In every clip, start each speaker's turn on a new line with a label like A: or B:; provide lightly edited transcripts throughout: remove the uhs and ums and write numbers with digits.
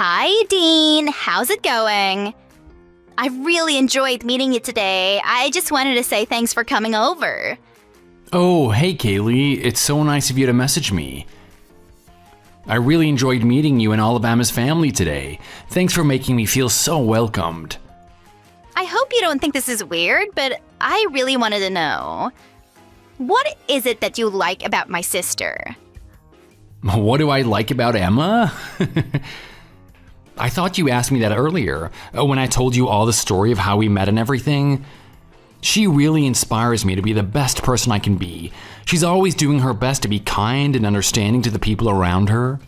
A: Hi, Dean. How's it going? I really enjoyed meeting you today. I just wanted to say thanks for coming over.
B: Oh, hey Kaylee, it's so nice of you to message me. I really enjoyed meeting you and all of Emma's family today. Thanks for making me feel so welcomed.
A: I hope you don't think this is weird, but I really wanted to know. What is it that you like about my sister?
B: What do I like about Emma? I thought you asked me that earlier, when I told you all the story of how we met and everything. She really inspires me to be the best person I can be. She's always doing her best to be kind and understanding to the people around her.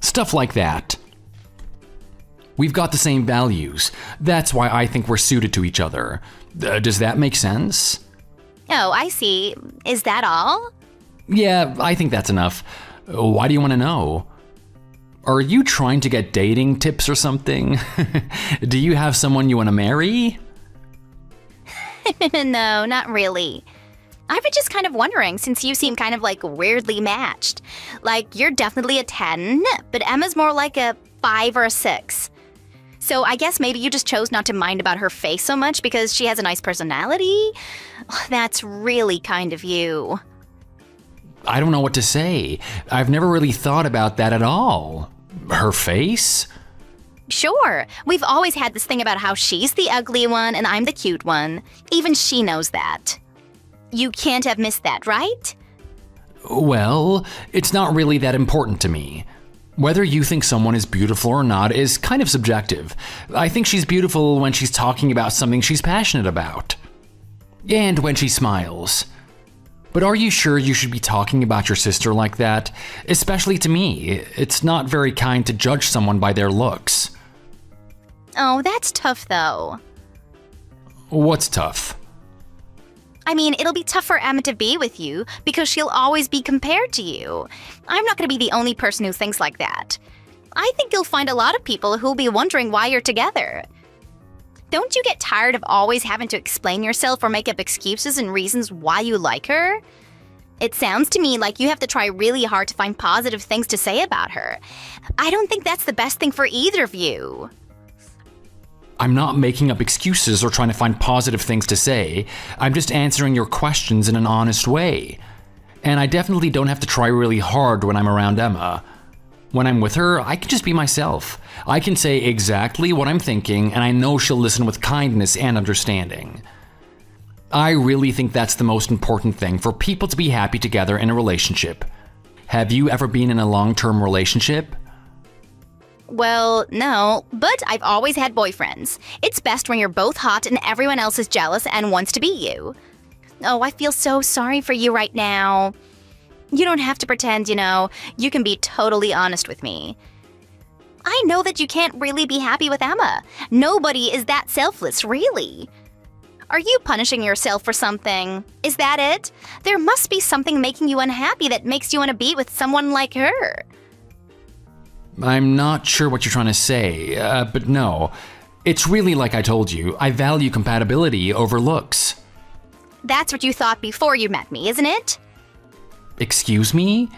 B: Stuff like that. We've got the same values. That's why I think we're suited to each other. Does that make sense?
A: Oh, I see. Is that all?
B: Yeah, I think that's enough. Why do you want to know? Are you trying to get dating tips or something? Do you have someone you want to marry?
A: No, not really. I was just kind of wondering, since you seem kind of like weirdly matched. Like, you're definitely a 10, but Emma's more like a 5 or a 6. So I guess maybe you just chose not to mind about her face so much because she has a nice personality? That's really kind of you.
B: I don't know what to say. I've never really thought about that at all. Her face?
A: Sure, we've always had this thing about how she's the ugly one and I'm the cute one. Even she knows that. You can't have missed that, right?
B: Well, it's not really that important to me. Whether you think someone is beautiful or not is kind of subjective. I think she's beautiful when she's talking about something she's passionate about. And when she smiles. But are you sure you should be talking about your sister like that? Especially to me. It's not very kind to judge someone by their looks.
A: Oh, that's tough though.
B: What's tough?
A: I mean, it'll be tough for Emma to be with you because she'll always be compared to you. I'm not going to be the only person who thinks like that. I think you'll find a lot of people who'll be wondering why you're together. Don't you get tired of always having to explain yourself or make up excuses and reasons why you like her? It sounds to me like you have to try really hard to find positive things to say about her. I don't think that's the best thing for either of you.
B: I'm not making up excuses or trying to find positive things to say. I'm just answering your questions in an honest way. And I definitely don't have to try really hard when I'm around Emma. When I'm with her, I can just be myself. I can say exactly what I'm thinking, and I know she'll listen with kindness and understanding. I really think that's the most important thing, for people to be happy together in a relationship. Have you ever been in a long-term relationship?
A: Well, no, but I've always had boyfriends. It's best when you're both hot and everyone else is jealous and wants to be you. Oh, I feel so sorry for you right now. You don't have to pretend, you can be totally honest with me. I know that you can't really be happy with Emma. Nobody is that selfless, really. Are you punishing yourself for something? Is that it? There must be something making you unhappy that makes you want to be with someone like her.
B: I'm not sure what you're trying to say, but no. It's really like I told you, I value compatibility over looks.
A: That's what you thought before you met me, isn't it?
B: Excuse me?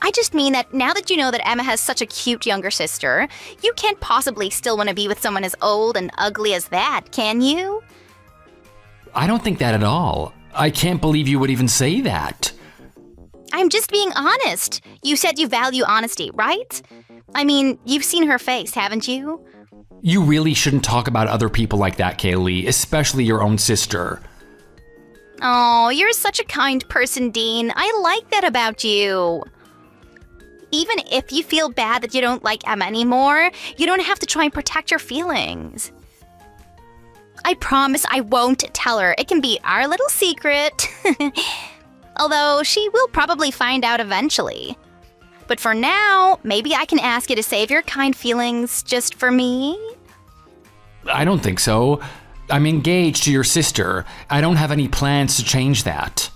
A: I just mean that now that you know that Emma has such a cute younger sister, you can't possibly still want to be with someone as old and ugly as that, can you?
B: I don't think that at all. I can't believe you would even say that.
A: I'm just being honest. You said you value honesty, right? I mean, you've seen her face, haven't you?
B: You really shouldn't talk about other people like that, Kaylee, especially your own sister.
A: Oh, you're such a kind person, Dean. I like that about you. Even if you feel bad that you don't like Emma anymore, you don't have to try and protect your feelings. I promise I won't tell her. It can be our little secret. Although she will probably find out eventually. But for now, maybe I can ask you to save your kind feelings just for me?
B: I don't think so. I'm engaged to your sister. I don't have any plans to change that.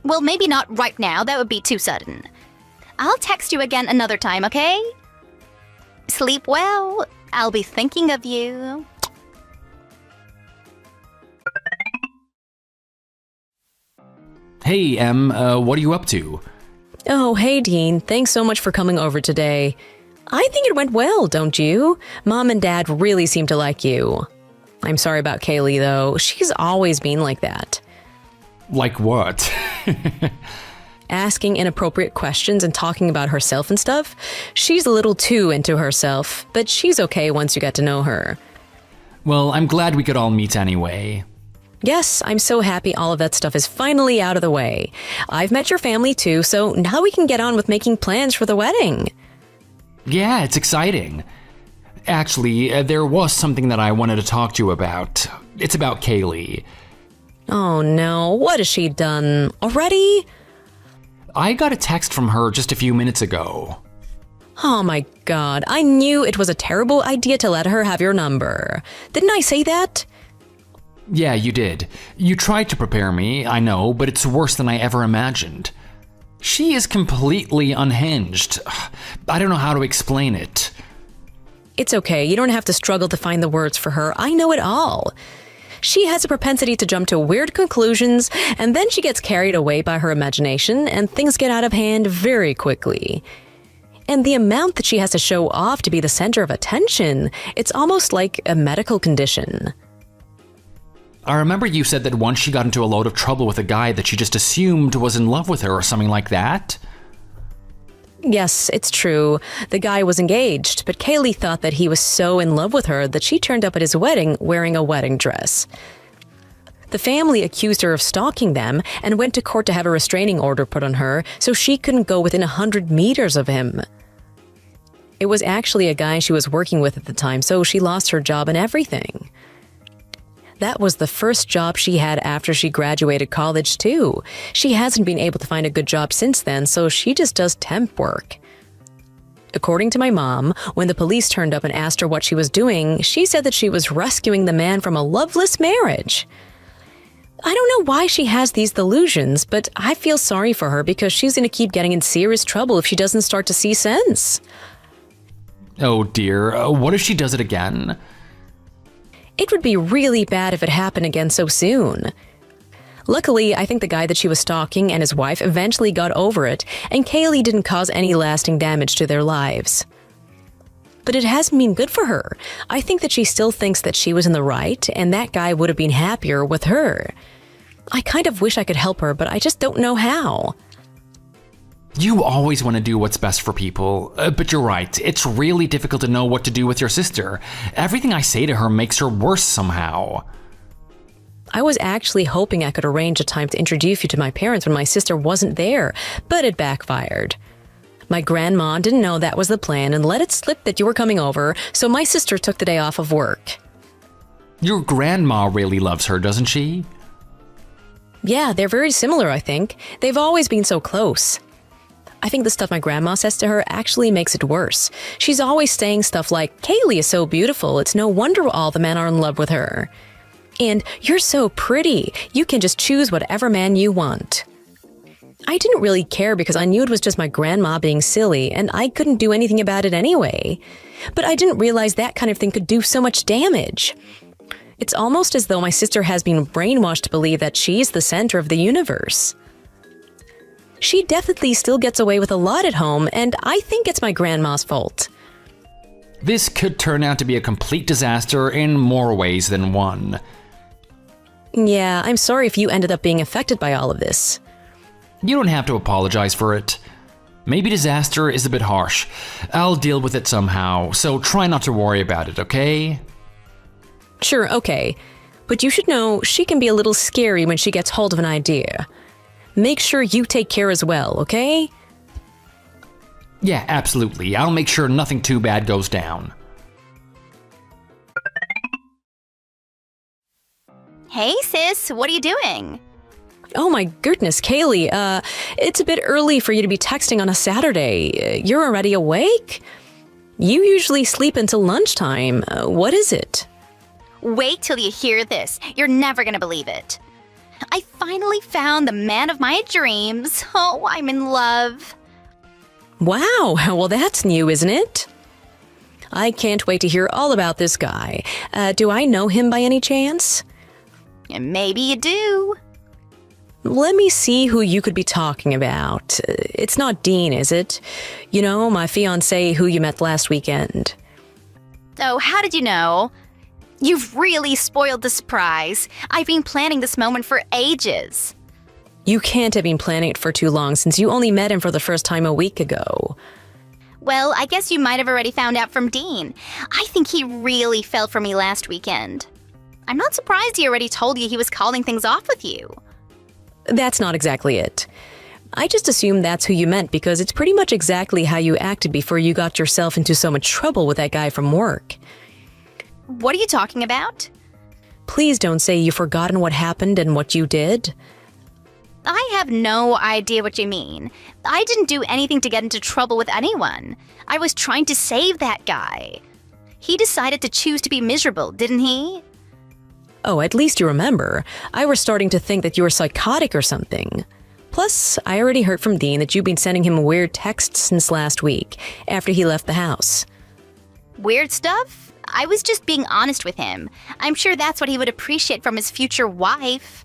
A: Well, maybe not right now. That would be too sudden. I'll text you again another time, okay? Sleep well. I'll be thinking of you.
B: Hey, Em, what are you up to?
C: Oh, hey, Dean. Thanks so much for coming over today. I think it went well, don't you? Mom and Dad really seem to like you. I'm sorry about Kaylee, though. She's always been like that.
B: Like what?
C: Asking inappropriate questions and talking about herself and stuff. She's a little too into herself, but she's okay once you get to know her.
B: Well, I'm glad we could all meet anyway.
C: Yes, I'm so happy all of that stuff is finally out of the way. I've met your family too, so now we can get on with making plans for the wedding.
B: Yeah, it's exciting. Actually, there was something that I wanted to talk to you about. It's about Kaylee.
C: Oh no, what has she done? Already?
B: I got a text from her just a few minutes ago.
C: Oh my god, I knew it was a terrible idea to let her have your number. Didn't I say that?
B: Yeah, you did. You tried to prepare me, I know, but it's worse than I ever imagined. She is completely unhinged. I don't know how to explain it.
C: It's okay, you don't have to struggle to find the words for her. I know it all. She has a propensity to jump to weird conclusions, and then she gets carried away by her imagination, and things get out of hand very quickly. And the amount that she has to show off to be the center of attention, it's almost like a medical condition.
B: I remember you said that once she got into a load of trouble with a guy that she just assumed was in love with her or something like that.
C: Yes, it's true. The guy was engaged, but Kaylee thought that he was so in love with her that she turned up at his wedding wearing a wedding dress. The family accused her of stalking them and went to court to have a restraining order put on her so she couldn't go within 100 meters of him. It was actually a guy she was working with at the time, so she lost her job and everything. That was the first job she had after she graduated college, too. She hasn't been able to find a good job since then, so she just does temp work. According to my mom, when the police turned up and asked her what she was doing, she said that she was rescuing the man from a loveless marriage. I don't know why she has these delusions, but I feel sorry for her because she's going to keep getting in serious trouble if she doesn't start to see sense.
B: Oh dear, what if she does it again?
C: It would be really bad if it happened again so soon. Luckily, I think the guy that she was stalking and his wife eventually got over it, and Kaylee didn't cause any lasting damage to their lives. But it hasn't been good for her. I think that she still thinks that she was in the right, and that guy would have been happier with her. I kind of wish I could help her, but I just don't know how.
B: You always want to do what's best for people, but you're right, it's really difficult to know what to do with your sister. Everything I say to her makes her worse somehow.
C: I was actually hoping I could arrange a time to introduce you to my parents when my sister wasn't there, but it backfired. My grandma didn't know that was the plan and let it slip that you were coming over, so my sister took the day off of work.
B: Your grandma really loves her, doesn't she?
C: Yeah, they're very similar, I think. They've always been so close. I think the stuff my grandma says to her actually makes it worse. She's always saying stuff like, Kaylee is so beautiful, it's no wonder all the men are in love with her. And, you're so pretty, you can just choose whatever man you want. I didn't really care because I knew it was just my grandma being silly, and I couldn't do anything about it anyway. But I didn't realize that kind of thing could do so much damage. It's almost as though my sister has been brainwashed to believe that she's the center of the universe. She definitely still gets away with a lot at home, and I think it's my grandma's fault.
B: This could turn out to be a complete disaster in more ways than one.
C: Yeah, I'm sorry if you ended up being affected by all of this.
B: You don't have to apologize for it. Maybe disaster is a bit harsh. I'll deal with it somehow, so try not to worry about it, okay?
C: Sure, okay. But you should know she can be a little scary when she gets hold of an idea. Make sure you take care as well, okay?
B: Yeah, absolutely. I'll make sure nothing too bad goes down.
A: Hey, sis, what are you doing?
C: Oh my goodness, Kaylee, it's a bit early for you to be texting on a Saturday. You're already awake? You usually sleep until lunchtime. What is it?
A: Wait till you hear this. You're never gonna believe it. I finally found the man of my dreams. Oh, I'm in love.
C: Wow, well that's new, isn't it? I can't wait to hear all about this guy. Do I know him by any chance?
A: Maybe you do.
C: Let me see who you could be talking about. It's not Dean, is it? You know, my fiancé who you met last weekend.
A: Oh, how did you know? You've really spoiled the surprise. I've been planning this moment for ages.
C: You can't have been planning it for too long since you only met him for the first time a week ago.
A: Well, I guess you might have already found out from Dean. I think he really fell for me last weekend. I'm not surprised he already told you he was calling things off with you.
C: That's not exactly it. I just assumed that's who you meant because it's pretty much exactly how you acted before you got yourself into so much trouble with that guy from work.
A: What are you talking about?
C: Please don't say you've forgotten what happened and what you did.
A: I have no idea what you mean. I didn't do anything to get into trouble with anyone. I was trying to save that guy. He decided to choose to be miserable, didn't he?
C: Oh, at least you remember. I was starting to think that you were psychotic or something. Plus, I already heard from Dean that you've been sending him weird texts since last week, after he left the house.
A: Weird stuff? I was just being honest with him. I'm sure that's what he would appreciate from his future wife.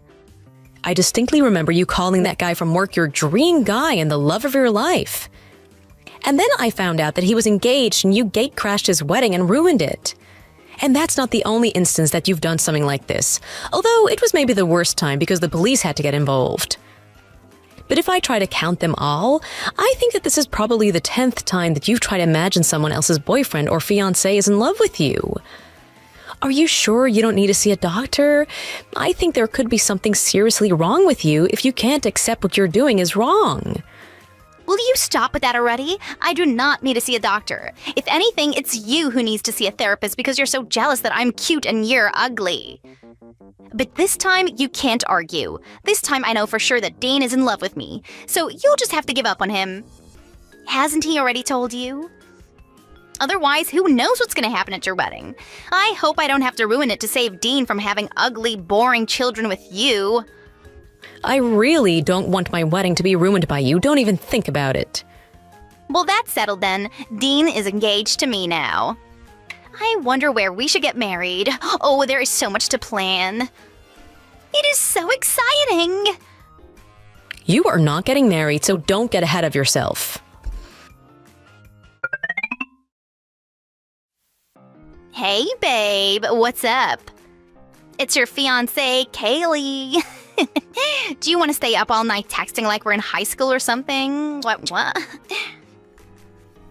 C: I distinctly remember you calling that guy from work your dream guy and the love of your life. And then I found out that he was engaged and you gate-crashed his wedding and ruined it. And that's not the only instance that you've done something like this, although it was maybe the worst time because the police had to get involved. But if I try to count them all, I think that this is probably the 10th time that you've tried to imagine someone else's boyfriend or fiancé is in love with you. Are you sure you don't need to see a doctor? I think there could be something seriously wrong with you if you can't accept what you're doing is wrong.
A: Will you stop with that already? I do not need to see a doctor. If anything, it's you who needs to see a therapist because you're so jealous that I'm cute and you're ugly. But this time, you can't argue. This time I know for sure that Dean is in love with me, so you'll just have to give up on him. Hasn't he already told you? Otherwise, who knows what's going to happen at your wedding? I hope I don't have to ruin it to save Dean from having ugly, boring children with you.
C: I really don't want my wedding to be ruined by you. Don't even think about it.
A: Well, that's settled then. Dean is engaged to me now. I wonder where we should get married. Oh, there is so much to plan. It is so exciting.
C: You are not getting married, so don't get ahead of yourself.
A: Hey, babe, what's up? It's your fiancé, Kaylee. Do you want to stay up all night texting like we're in high school or something? What?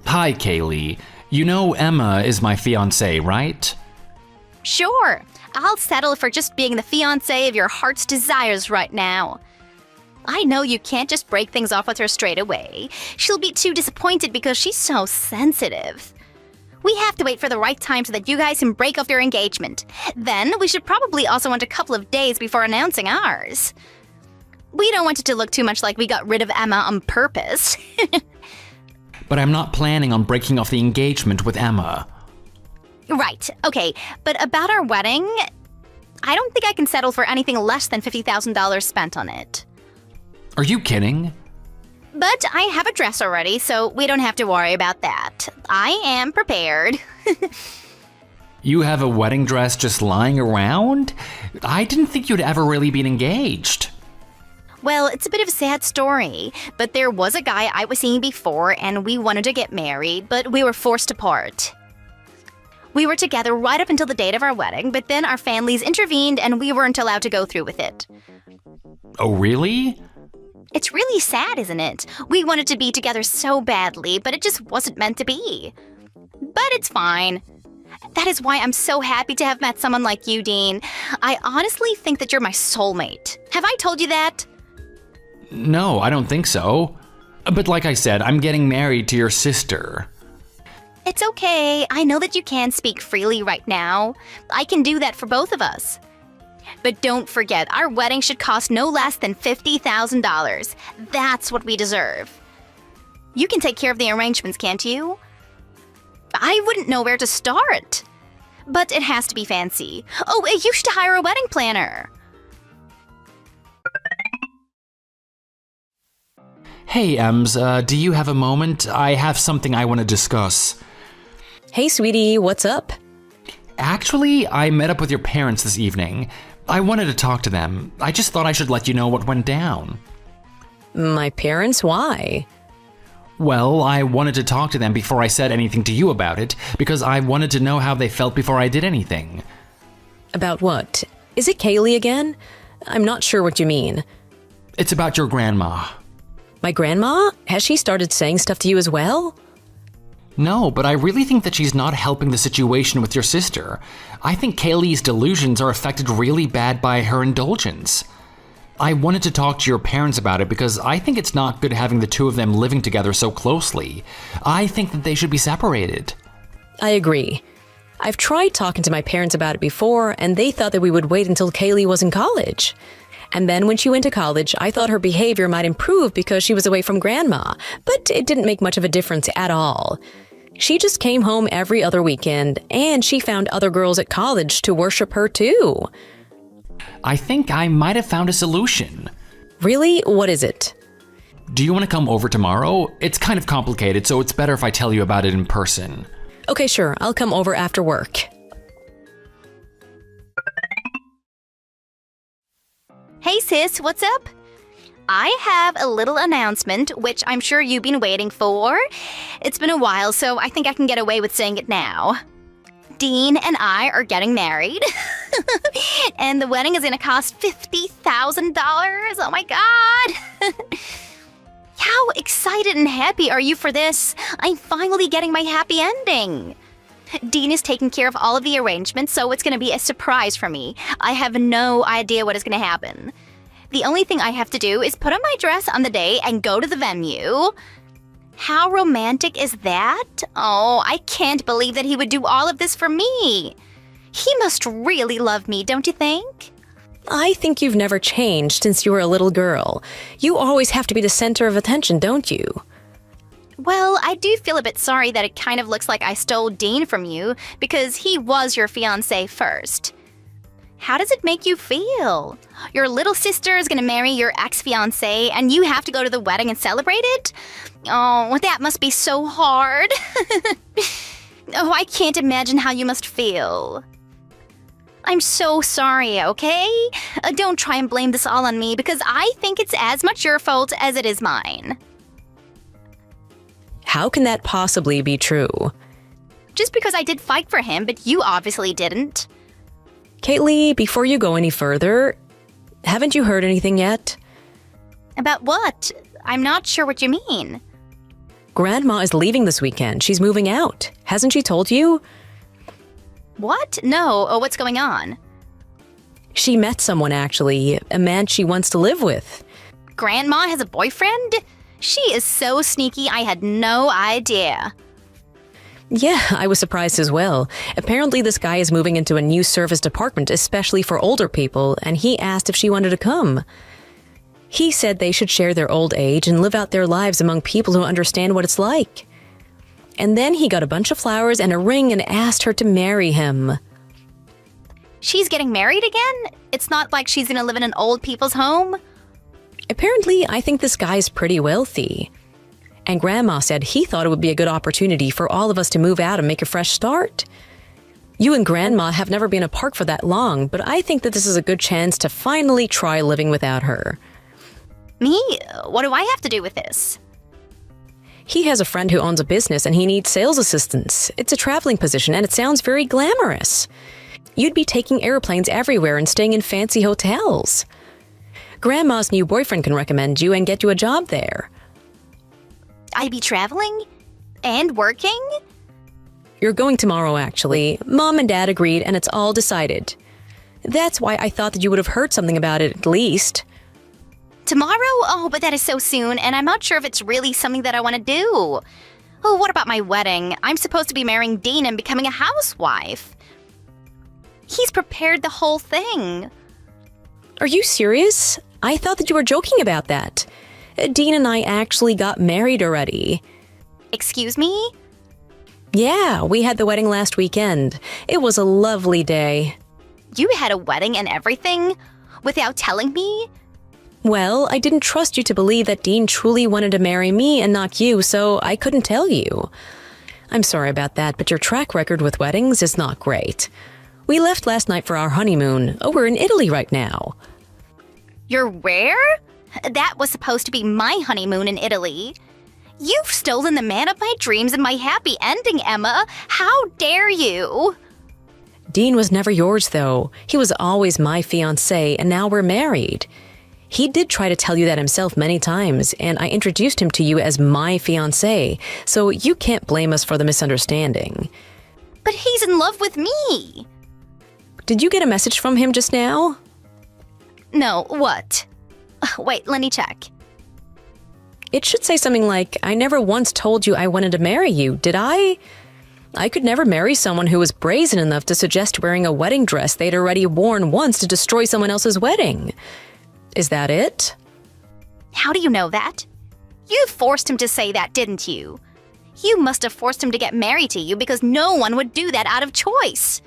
B: Hi, Kaylee. You know Emma is my fiancée, right?
A: Sure. I'll settle for just being the fiancé of your heart's desires right now. I know you can't just break things off with her straight away. She'll be too disappointed because she's so sensitive. We have to wait for the right time so that you guys can break off your engagement. Then we should probably also want a couple of days before announcing ours. We don't want it to look too much like we got rid of Emma on purpose.
B: But I'm not planning on breaking off the engagement with Emma.
A: Right, okay, but about our wedding, I don't think I can settle for anything less than $50,000 spent on it.
B: Are you kidding?
A: But I have a dress already, so we don't have to worry about that. I am prepared.
B: You have a wedding dress just lying around? I didn't think you'd ever really been engaged.
A: Well, it's a bit of a sad story, but there was a guy I was seeing before and we wanted to get married, but we were forced apart. We were together right up until the date of our wedding, but then our families intervened and we weren't allowed to go through with it.
B: Oh, really?
A: It's really sad, isn't it? We wanted to be together so badly, but it just wasn't meant to be. But it's fine. That is why I'm so happy to have met someone like you, Dean. I honestly think that you're my soulmate. Have I told you that?
B: No, I don't think so. But like I said, I'm getting married to your sister.
A: It's okay. I know that you can speak freely right now. I can do that for both of us. But don't forget, our wedding should cost no less than $50,000. That's what we deserve. You can take care of the arrangements, can't you? I wouldn't know where to start. But it has to be fancy. Oh, you should hire a wedding planner.
B: Hey, Ems, do you have a moment? I have something I want to discuss.
C: Hey, sweetie, what's up?
B: Actually, I met up with your parents this evening. I wanted to talk to them. I just thought I should let you know what went down.
C: My parents? Why?
B: Well, I wanted to talk to them before I said anything to you about it, because I wanted to know how they felt before I did anything.
C: About what? Is it Kaylee again? I'm not sure what you mean.
B: It's about your grandma.
C: My grandma? Has she started saying stuff to you as well?
B: No, but I really think that she's not helping the situation with your sister. I think Kaylee's delusions are affected really bad by her indulgence. I wanted to talk to your parents about it because I think it's not good having the two of them living together so closely. I think that they should be separated.
C: I agree. I've tried talking to my parents about it before, and they thought that we would wait until Kaylee was in college. And then when she went to college, I thought her behavior might improve because she was away from grandma, but it didn't make much of a difference at all. She just came home every other weekend, and she found other girls at college to worship her too.
B: I think I might have found a solution.
C: Really? What is it?
B: Do you want to come over tomorrow? It's kind of complicated, so it's better if I tell you about it in person.
C: Okay, sure. I'll come over after work.
A: Hey sis, what's up? I have a little announcement, which I'm sure you've been waiting for. It's been a while, so I think I can get away with saying it now. Dean and I are getting married. And the wedding is gonna cost $50,000. Oh my god! How excited and happy are you for this? I'm finally getting my happy ending. Dean is taking care of all of the arrangements, so it's gonna be a surprise for me. I have no idea what is gonna happen. The only thing I have to do is put on my dress on the day and go to the venue. How romantic is that? Oh, I can't believe that he would do all of this for me. He must really love me, don't you think?
C: I think you've never changed since you were a little girl. You always have to be the center of attention, don't you?
A: Well, I do feel a bit sorry that it kind of looks like I stole Dean from you because he was your fiancé first. How does it make you feel? Your little sister is going to marry your ex-fiancé and you have to go to the wedding and celebrate it? Oh, that must be so hard. Oh, I can't imagine how you must feel. I'm so sorry, okay? Don't try and blame this all on me because I think it's as much your fault as it is mine.
C: How can that possibly be true?
A: Just because I did fight for him, but you obviously didn't.
C: Kaylee, before you go any further, haven't you heard anything yet?
A: About what? I'm not sure what you mean.
C: Grandma is leaving this weekend. She's moving out. Hasn't she told you?
A: What? No. Oh, what's going on?
C: She met someone, actually. A man she wants to live with.
A: Grandma has a boyfriend? She is so sneaky, I had no idea.
C: Yeah, I was surprised as well. Apparently this guy is moving into a new service department, especially for older people, and he asked if she wanted to come. He said they should share their old age and live out their lives among people who understand what it's like. And then he got a bunch of flowers and a ring and asked her to marry him.
A: She's getting married again? It's not like she's gonna live in an old people's home?
C: Apparently, I think this guy is pretty wealthy. And Grandma said he thought it would be a good opportunity for all of us to move out and make a fresh start. You and Grandma have never been apart for that long, but I think that this is a good chance to finally try living without her.
A: Me? What do I have to do with this?
C: He has a friend who owns a business and he needs sales assistants. It's a traveling position and it sounds very glamorous. You'd be taking airplanes everywhere and staying in fancy hotels. Grandma's new boyfriend can recommend you and get you a job there.
A: I'd be traveling? And working?
C: You're going tomorrow, actually. Mom and Dad agreed and it's all decided. That's why I thought that you would have heard something about it at least.
A: Tomorrow? Oh, but that is so soon, and I'm not sure if it's really something that I want to do. Oh, what about my wedding? I'm supposed to be marrying Dean and becoming a housewife. He's prepared the whole thing.
C: Are you serious? I thought that you were joking about that. Dean and I actually got married already.
A: Excuse me?
C: Yeah, we had the wedding last weekend. It was a lovely day.
A: You had a wedding and everything? Without telling me?
C: Well, I didn't trust you to believe that Dean truly wanted to marry me and not you, so I couldn't tell you. I'm sorry about that, but your track record with weddings is not great. We left last night for our honeymoon. Oh, we're in Italy right now.
A: You're where? That was supposed to be my honeymoon in Italy. You've stolen the man of my dreams and my happy ending, Emma. How dare you?
C: Dean was never yours, though. He was always my fiancé, and now we're married. He did try to tell you that himself many times, and I introduced him to you as my fiancé, so you can't blame us for the misunderstanding.
A: But he's in love with me.
C: Did you get a message from him just now?
A: No, what? Wait, let me check.
C: It should say something like, I never once told you I wanted to marry you, did I? I could never marry someone who was brazen enough to suggest wearing a wedding dress they'd already worn once to destroy someone else's wedding. Is that it?
A: How do you know that? You forced him to say that, didn't you? You must have forced him to get married to you because no one would do that out of choice.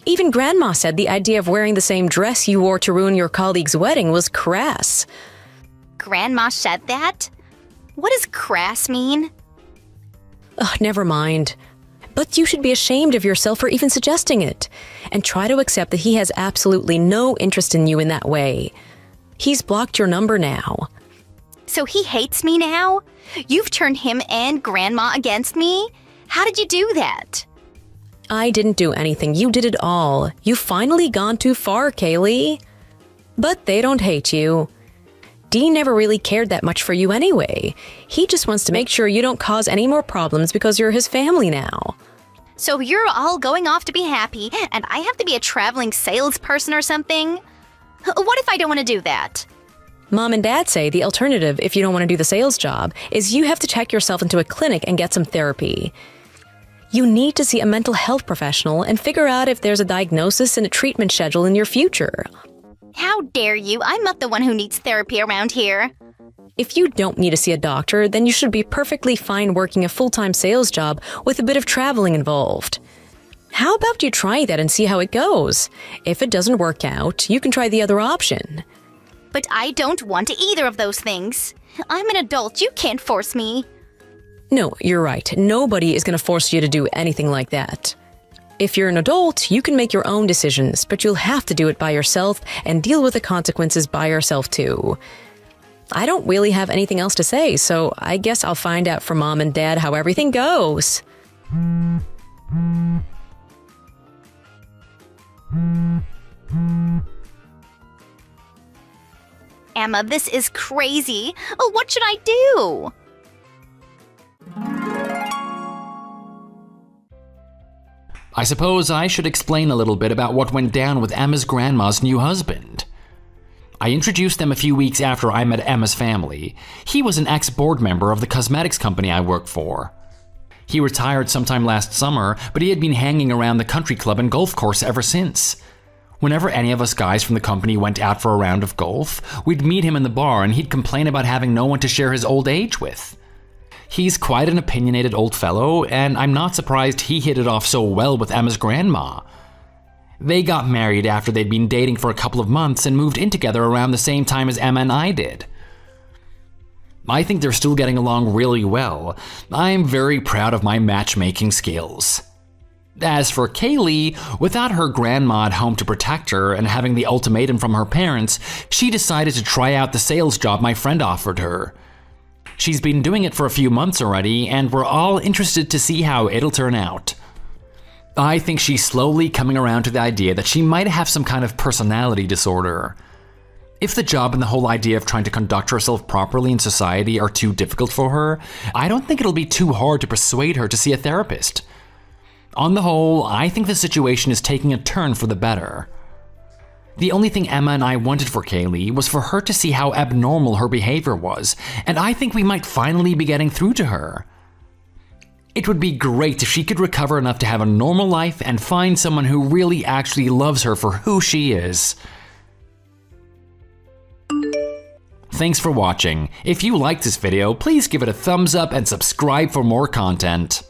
C: Even Grandma said the idea of wearing the same dress you wore to ruin your colleague's wedding was crass.
A: Grandma said that? What does crass mean?
C: Ugh, never mind. But you should be ashamed of yourself for even suggesting it, and try to accept that he has absolutely no interest in you in that way. He's blocked your number now.
A: So he hates me now? You've turned him and Grandma against me? How did you do that?
C: I didn't do anything. You did it all. You've finally gone too far, Kaylee. But they don't hate you. Dean never really cared that much for you anyway. He just wants to make sure you don't cause any more problems because you're his family now.
A: So you're all going off to be happy, and I have to be a traveling salesperson or something? What if I don't want to do that?
C: Mom and Dad say the alternative, if you don't want to do the sales job, is you have to check yourself into a clinic and get some therapy. You need to see a mental health professional and figure out if there's a diagnosis and a treatment schedule in your future.
A: How dare you? I'm not the one who needs therapy around here.
C: If you don't need to see a doctor, then you should be perfectly fine working a full-time sales job with a bit of traveling involved. How about you try that and see how it goes? If it doesn't work out, you can try the other option.
A: But I don't want either of those things. I'm an adult. You can't force me.
C: No, you're right. Nobody is going to force you to do anything like that. If you're an adult, you can make your own decisions, but you'll have to do it by yourself and deal with the consequences by yourself too. I don't really have anything else to say, so I guess I'll find out from Mom and Dad how everything goes.
A: Emma, this is crazy. Oh, what should I do?
B: I suppose I should explain a little bit about what went down with Emma's grandma's new husband. I introduced them a few weeks after I met Emma's family. He was an ex-board member of the cosmetics company I work for. He retired sometime last summer, but he had been hanging around the country club and golf course ever since. Whenever any of us guys from the company went out for a round of golf, we'd meet him in the bar and he'd complain about having no one to share his old age with. He's quite an opinionated old fellow, and I'm not surprised he hit it off so well with Emma's grandma. They got married after they'd been dating for a couple of months and moved in together around the same time as Emma and I did. I think they're still getting along really well. I'm very proud of my matchmaking skills. As for Kaylee, without her grandma at home to protect her and having the ultimatum from her parents, she decided to try out the sales job my friend offered her. She's been doing it for a few months already, and we're all interested to see how it'll turn out. I think she's slowly coming around to the idea that she might have some kind of personality disorder. If the job and the whole idea of trying to conduct herself properly in society are too difficult for her, I don't think it'll be too hard to persuade her to see a therapist. On the whole, I think the situation is taking a turn for the better. The only thing Emma and I wanted for Kaylee was for her to see how abnormal her behavior was, and I think we might finally be getting through to her. It would be great if she could recover enough to have a normal life and find someone who really actually loves her for who she is. Thanks for watching. If you liked this video, please give it a thumbs up and subscribe for more content.